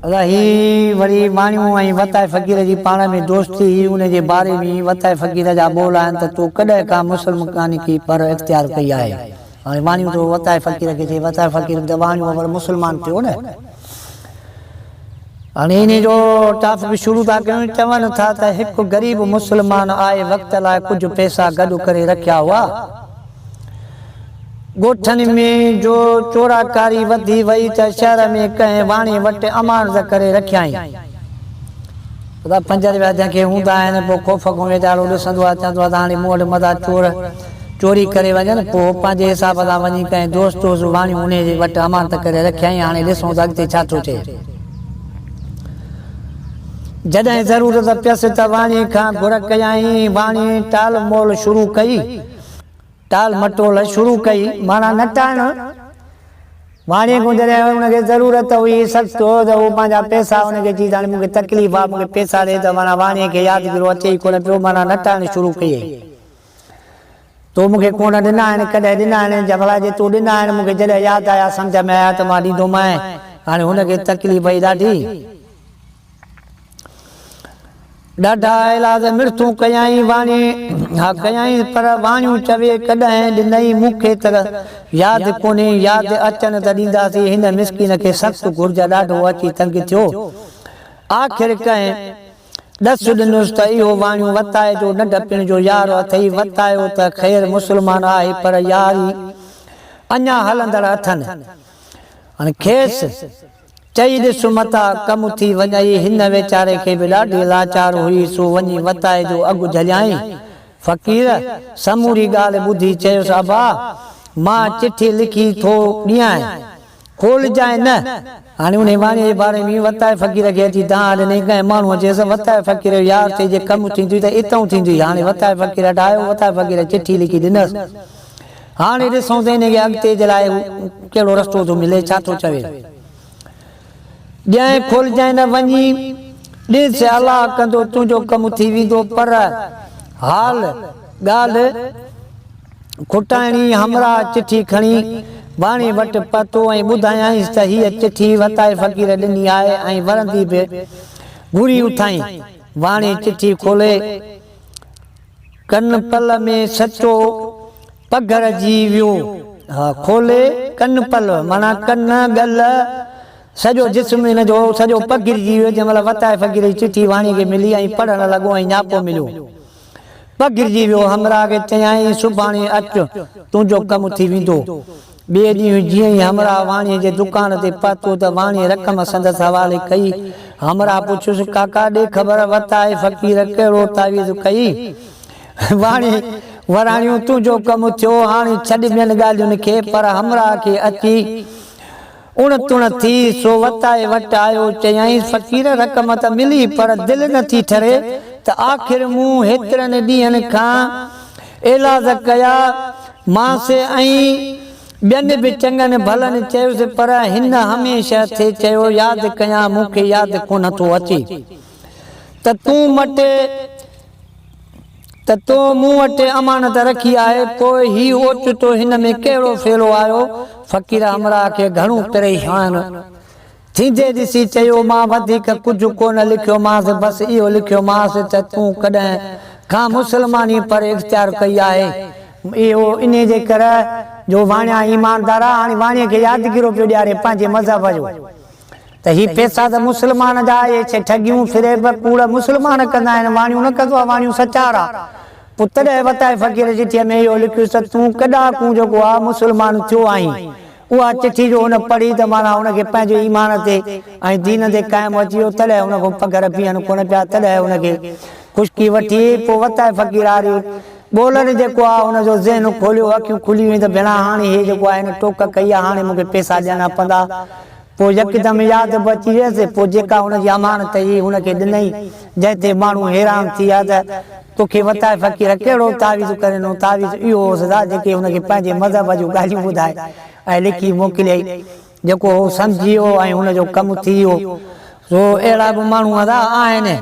ही वरी मानियूं ऐं वताए फ़क़ीर जी पाण में दोस्ती ही उन जे बारे में वताए फ़क़ीर जा बोल आहिनि त तूं कॾहिं का मुसलमानी की पर इख़्तियार कई आहे। हाणे मानियूं तो वताए फ़क़ीर खे चई वताए फ़क़ीर त मानियूं पर मुसलमान थियो न। हाणे इन जो टॉपिक शुरू था कयूं। चवनि था त हिकु ग़रीब मुसलमान आए वक़्त लाइ कुझु पैसा गॾु करे रखिया हुआ। गोठनि में जो चोराकारी वधी वई त शहर में कंहिं वाणी वटि अमानत करे रखियाई। 5 रुपया जंहिंखे हूंदा आहिनि पोइ ख़ौफ़ खां वेचारो ॾिसंदो आहे, चवंदो आहे त हाणे मूं वटि मथां चोरी करे वञनि, पोइ पंहिंजे हिसाब सां वञी कंहिं दोस्त वाणियूं उन जे वटि अमानत करे रखियाई। हाणे ॾिसूं त अॻिते छा थो थिए। जॾहिं ज़रूरत पियसि त वाणी खां घुर कयाई। वाणी टाल मोल शुरू कई, टाल मटोल शुरू कई, माना नटाइण। वाणी को जॾहिं हुनखे ज़रूरत हुई सख़्त हो त उहो पंहिंजा पैसा हुनखे चई हाणे मूंखे तकलीफ़ आहे, मूंखे पैसा ॾे, त माना वाणीअ खे यादि गिरो अचे ई कोन पियो, माना नटाइण शुरू कई। तो मूंखे कोन ॾिना आहिनि, कॾहिं ॾिना आहिनि, जबला जे तूं ॾिना आहिनि मूंखे जॾहिं यादि आया सम्झ में आया त मां ॾींदोमांइ। हाणे हुनखे तकलीफ़ पई ॾाढी, ॾाढा इलाज मिर्थूं कयाई वाणी। हा कयाई, पर वाणियूं चवे कॾहिं ॾिनई मूंखे त यादि कोन्हे, यादि अचनि त ॾींदासीं। हिन मिसकिन खे सख़्तु घुर्ज ॾाढो अची तंग थियो। आख़िर कंहिं ॾस ॾिनोसि त इहो वाणियूं वताए जो नंढपिण जो यार अथई, वतायो त ख़ैर मुसलमान आहे पर यारी अञा हलंदड़ अथनि। हाणे खेसि चई ॾिस मता कमु थी वञई। हिन वीचारे खे बि ॾाढी लाचार हुई, सो वञी वताए जो अघु झलियाई। फ़क़ीर समूरी ॻाल्हि ॿुधी चयोसि अबा मां चिठी लिखी थो ॾियां, खोलजांइ न। हाणे उन वाणीअ जे बारे में वताए फ़क़ीर खे अची दां ॾिनई। कंहिं माण्हूअ चयसि वताए फ़क़ीर यार ते जे कमु थींदी त इतां थींदी। हाणे वताए फ़क़ीर वटि आयो, वताए फ़क़ीर चिठी लिखी ॾिनसि। हाणे ॾिसूं त हिनखे अॻिते जे लाइ कहिड़ो रस्तो थो मिले, छा थो चवे। ॼाए खोलजांइ न, वञी ॾिस अलाह कंदो तुंहिंजो कमु थी वेंदो, पर हाल ॻाल्हि खुटाइणी। हमरा चिठी खणी वाणी वटि पतो ऐं ॿुधायांसि त हीअ चिठी वताए फ़क़ीर ॾिनी आहे ऐं वरंदी बि घुरी उथाई। वाणी चिठी खोले कन पल में सचो पघर जी वियो। हा खोले कन पल माना कन गल सॼो जिस्म हिन जो सॼो पघिरजी वियो। जंहिं महिल वताए फ़क़ीर जी चिठी वाणीअ खे मिली ऐं पढ़णु लॻो ऐं न्यापो मिलियो, पघिरजी वियो। हमरा खे चयाईं सुभाणे अचु तुंहिंजो कमु थी वेंदो। ॿिए ॾींहुं जीअं ई हमरा वाणीअ जे दुकान ते पहुतो त वाणीअ रक़म संदसि हवाले कई। हमरा पुछियुसि काका ॾे ख़बर वताए फ़क़ीर कहिड़ो तावीज़ कई। वाणी वराणियूं तुंहिंजो कमु थियो, हाणे छॾ ॿियनि ॻाल्हियुनि खे, पर हमरा खे अची उण तुण थी सो वताए वटि आयो। चयाईं फ़क़ीर रक़म त मिली पर दिलि नथी ठरे, त आख़िर मूं हेतिरनि ॾींहंनि खां इलाज कया मांसि ऐं ॿियनि बि चङनि भलनि चयोसि, पर हिन हमेशह थिए चयो यादि कयां मूंखे यादि कोन थो अचे। त तूं मूं वटि अमानत रखी आहे, पोइ ही ओचितो हिन में कहिड़ो फेरो आयो। फ़क़ीर हमरा खे घणो परेशान थींदे ॾिसी चयो मां वधीक कुझु कोन लिखियोमांसि, बसि इहो लिखियोमांसि त तूं कॾहिं खां मुसलमानी पर इख़्तियार कई आहे। इहो इन जे करे जो वाणिया ईमानदार आहे। हाणे वाणीअ खे यादगिरो पियो ॾियारे पंहिंजे मज़हब जो, त ही पैसा त मुसलमान जा आहे, ठगियूं फिरेब कूड़ मुसलमान कंदा आहिनि, वाणियूं न कंदो आहे, वाणियूं सचार आहे। पोइ तॾहिं वताए फ़क़ीर चिठीअ में इहो लिखियुसि त तूं कॾाकूं जेको आहे मुसलमान थियो आहीं। उहा चिठी जो हुन पढ़ी त माना हुनखे पंहिंजे ईमान ते ऐं दीन ते क़ाइमु अची वियो। तॾहिं हुनखां पघर बीहनि कोन पिया, तॾहिं हुनखे ख़ुशकी वठी। पोइ वताए फ़क़ीर वारी ॿोलनि जेको आहे हुनजो ज़हन खोलियो, अखियूं खुली वियूं त भेणा हाणे हे जेको आहे हिन टोक कई आहे, हाणे मूंखे पैसा ॾियणा पवंदा। पोइ यकदमि यादि बि अची वियसि। पोइ जेका हुनजी अमानत हुई हुनखे ॾिनई, जंहिं ते माण्हू हैरान थी विया त तोखे वताए फ़क़ीर कहिड़ो तावीज़ करे ॾिनो। तावीज़ इहो होसि जेके हुनखे पंहिंजे मज़हब जूं ॻाल्हियूं ॿुधाए ऐं लिखी मोकिलियई, जेको हो सम्झी वियो ऐं हुनजो कमु थी वियो। सो अहिड़ा बि माण्हू आहिनि।